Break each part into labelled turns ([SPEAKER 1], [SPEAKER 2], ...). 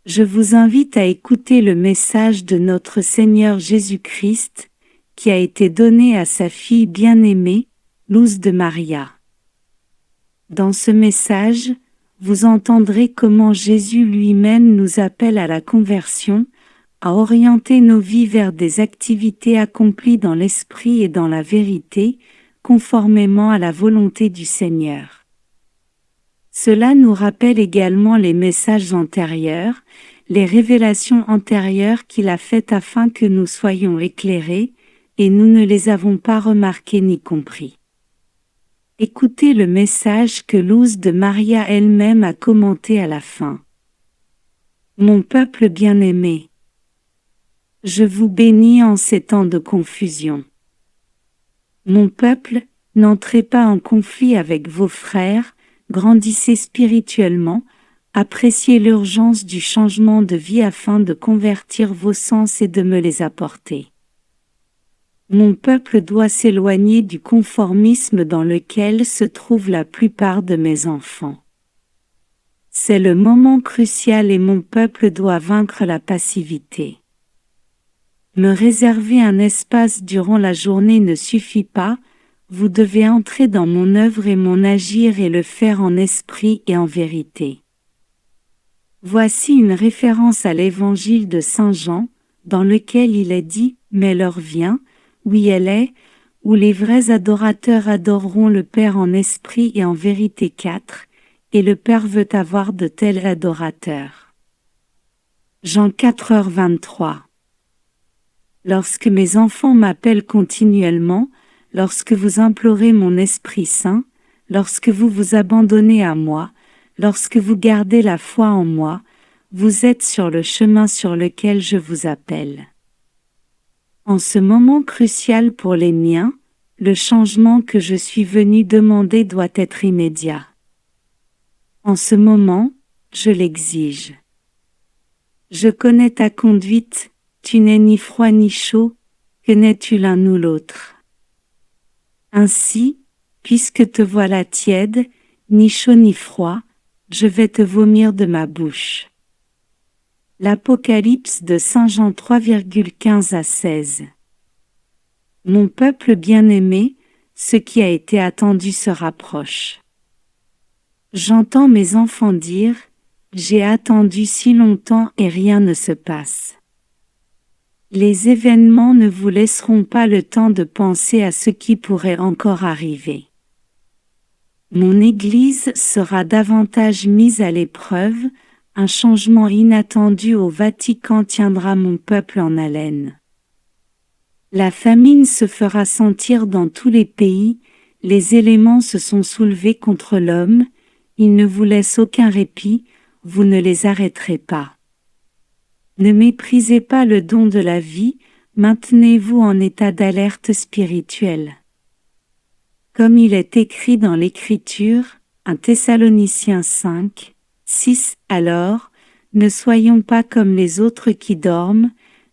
[SPEAKER 1] Je vous invite à écouter le message de notre Seigneur Jésus-Christ, qui a été donné à sa fille bien-aimée, Luz de Maria. Dans ce message, vous entendrez comment Jésus lui-même nous appelle à la conversion, à orienter nos vies vers des activités accomplies dans l'esprit et dans la vérité, conformément à la volonté du Seigneur. Cela nous rappelle également les messages antérieurs, les révélations antérieures qu'il a faites afin que nous soyons éclairés, et nous ne les avons pas remarquées ni compris. Écoutez le message que Luz de Maria elle-même a commenté à la fin. Mon peuple bien-aimé, je vous bénis en ces temps de confusion. Mon peuple, n'entrez pas en conflit avec vos frères, grandissez spirituellement, appréciez l'urgence du changement de vie afin de convertir vos sens et de me les apporter. Mon peuple doit s'éloigner du conformisme dans lequel se trouvent la plupart de mes enfants. C'est le moment crucial et mon peuple doit vaincre la passivité. Me réserver un espace durant la journée ne suffit pas, vous devez entrer dans mon œuvre et mon agir et le faire en esprit et en vérité. Voici une référence à l'évangile de Saint Jean, dans lequel il est dit « Mais l'heure vient, oui elle est, où les vrais adorateurs adoreront le Père en esprit et en vérité 4, et le Père veut avoir de tels adorateurs. » Jean 4h23. Lorsque mes enfants m'appellent continuellement, lorsque vous implorez mon Esprit Saint, lorsque vous vous abandonnez à moi, lorsque vous gardez la foi en moi, vous êtes sur le chemin sur lequel je vous appelle. En ce moment crucial pour les miens, le changement que je suis venu demander doit être immédiat. En ce moment, je l'exige. Je connais ta conduite, tu n'es ni froid ni chaud, que n'es-tu l'un ou l'autre. Ainsi, puisque te voilà tiède, ni chaud ni froid, je vais te vomir de ma bouche. L'Apocalypse de Saint Jean 3,15-16. Mon peuple bien-aimé, ce qui a été attendu se rapproche. J'entends mes enfants dire, j'ai attendu si longtemps et rien ne se passe. Les événements ne vous laisseront pas le temps de penser à ce qui pourrait encore arriver. Mon Église sera davantage mise à l'épreuve, un changement inattendu au Vatican tiendra mon peuple en haleine. La famine se fera sentir dans tous les pays, les éléments se sont soulevés contre l'homme, ils ne vous laissent aucun répit, vous ne les arrêterez pas. Ne méprisez pas le don de la vie, maintenez-vous en état d'alerte spirituelle. Comme il est écrit dans l'Écriture, 1 Thessaloniciens 5, 6, alors, ne soyons pas comme les autres qui dorment,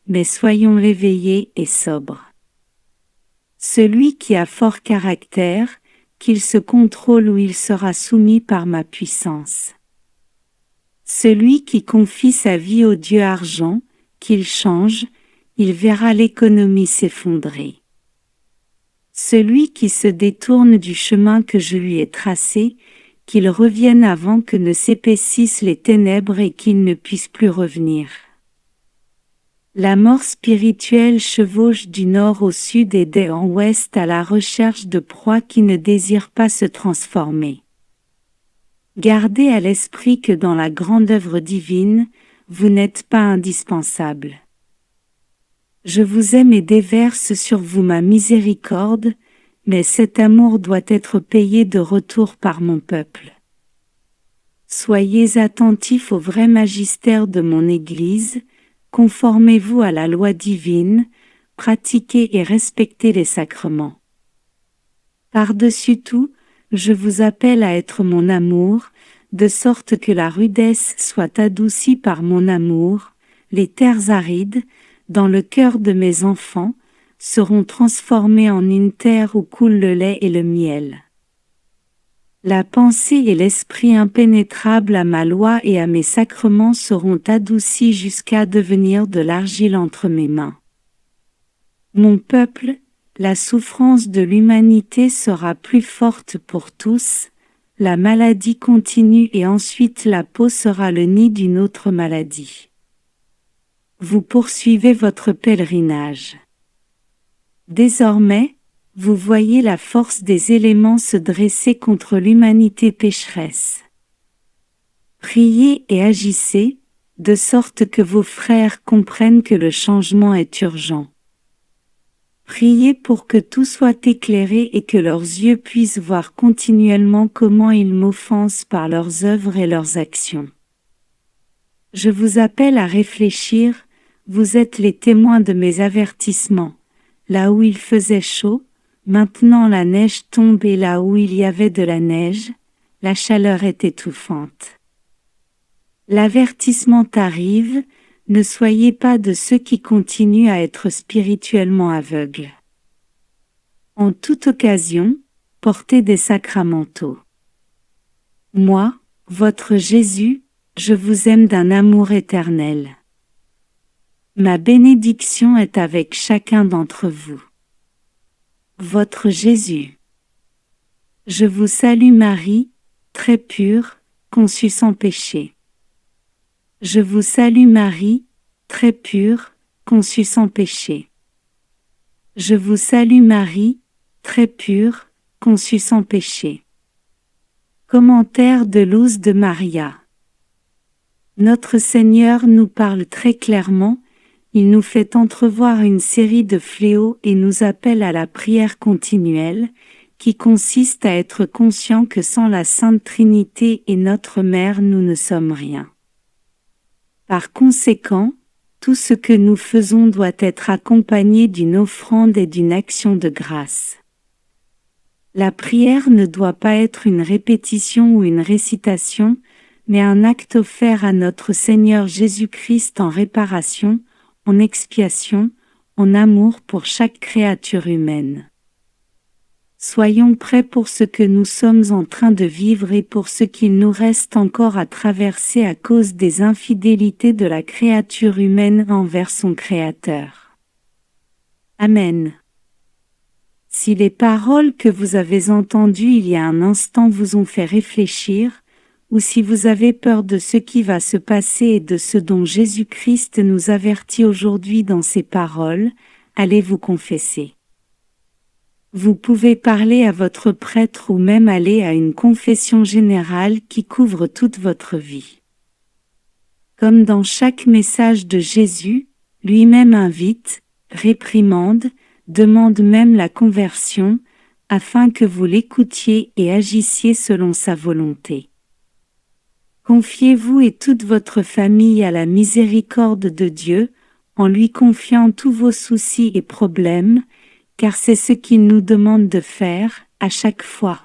[SPEAKER 1] mais soyons réveillés et sobres. Celui qui a fort caractère, qu'il se contrôle ou il sera soumis par ma puissance. Celui qui confie sa vie au Dieu argent, qu'il change, il verra l'économie s'effondrer. Celui qui se détourne du chemin que je lui ai tracé, qu'il revienne avant que ne s'épaississent les ténèbres et qu'il ne puisse plus revenir. La mort spirituelle chevauche du nord au sud et d'est en ouest à la recherche de proies qui ne désirent pas se transformer. Gardez à l'esprit que dans la grande œuvre divine, vous n'êtes pas indispensable. Je vous aime et déverse sur vous ma miséricorde, mais cet amour doit être payé de retour par mon peuple. Soyez attentifs au vrai magistère de mon Église, conformez-vous à la loi divine, pratiquez et respectez les sacrements. Par-dessus tout, je vous appelle à être mon amour, de sorte que la rudesse soit adoucie par mon amour, les terres arides, dans le cœur de mes enfants, seront transformées en une terre où coule le lait et le miel. La pensée et l'esprit impénétrables à ma loi et à mes sacrements seront adoucis jusqu'à devenir de l'argile entre mes mains. Mon peuple, la souffrance de l'humanité sera plus forte pour tous, la maladie continue et ensuite la peau sera le nid d'une autre maladie. Vous poursuivez votre pèlerinage. Désormais, vous voyez la force des éléments se dresser contre l'humanité pécheresse. Priez et agissez, de sorte que vos frères comprennent que le changement est urgent. Priez pour que tout soit éclairé et que leurs yeux puissent voir continuellement comment ils m'offensent par leurs œuvres et leurs actions. Je vous appelle à réfléchir, vous êtes les témoins de mes avertissements. Là où il faisait chaud, maintenant la neige tombe et là où il y avait de la neige, la chaleur est étouffante. L'avertissement arrive, ne soyez pas de ceux qui continuent à être spirituellement aveugles. En toute occasion, portez des sacramentaux. Moi, votre Jésus, je vous aime d'un amour éternel. Ma bénédiction est avec chacun d'entre vous. Votre Jésus. Je vous salue Marie, très pure, conçue sans péché. Je vous salue Marie, très pure, conçue sans péché. Je vous salue Marie, très pure, conçue sans péché. Commentaire de Luz de Maria. Notre Seigneur nous parle très clairement, il nous fait entrevoir une série de fléaux et nous appelle à la prière continuelle, qui consiste à être conscient que sans la Sainte Trinité et notre Mère nous ne sommes rien. Par conséquent, tout ce que nous faisons doit être accompagné d'une offrande et d'une action de grâce. La prière ne doit pas être une répétition ou une récitation, mais un acte offert à notre Seigneur Jésus-Christ en réparation, en expiation, en amour pour chaque créature humaine. Soyons prêts pour ce que nous sommes en train de vivre et pour ce qu'il nous reste encore à traverser à cause des infidélités de la créature humaine envers son Créateur. Amen. Si les paroles que vous avez entendues il y a un instant vous ont fait réfléchir, ou si vous avez peur de ce qui va se passer et de ce dont Jésus-Christ nous avertit aujourd'hui dans ses paroles, allez vous confesser. Vous pouvez parler à votre prêtre ou même aller à une confession générale qui couvre toute votre vie. Comme dans chaque message de Jésus, lui-même invite, réprimande, demande même la conversion, afin que vous l'écoutiez et agissiez selon sa volonté. Confiez-vous et toute votre famille à la miséricorde de Dieu, en lui confiant tous vos soucis et problèmes, car c'est ce qu'il nous demande de faire, à chaque fois.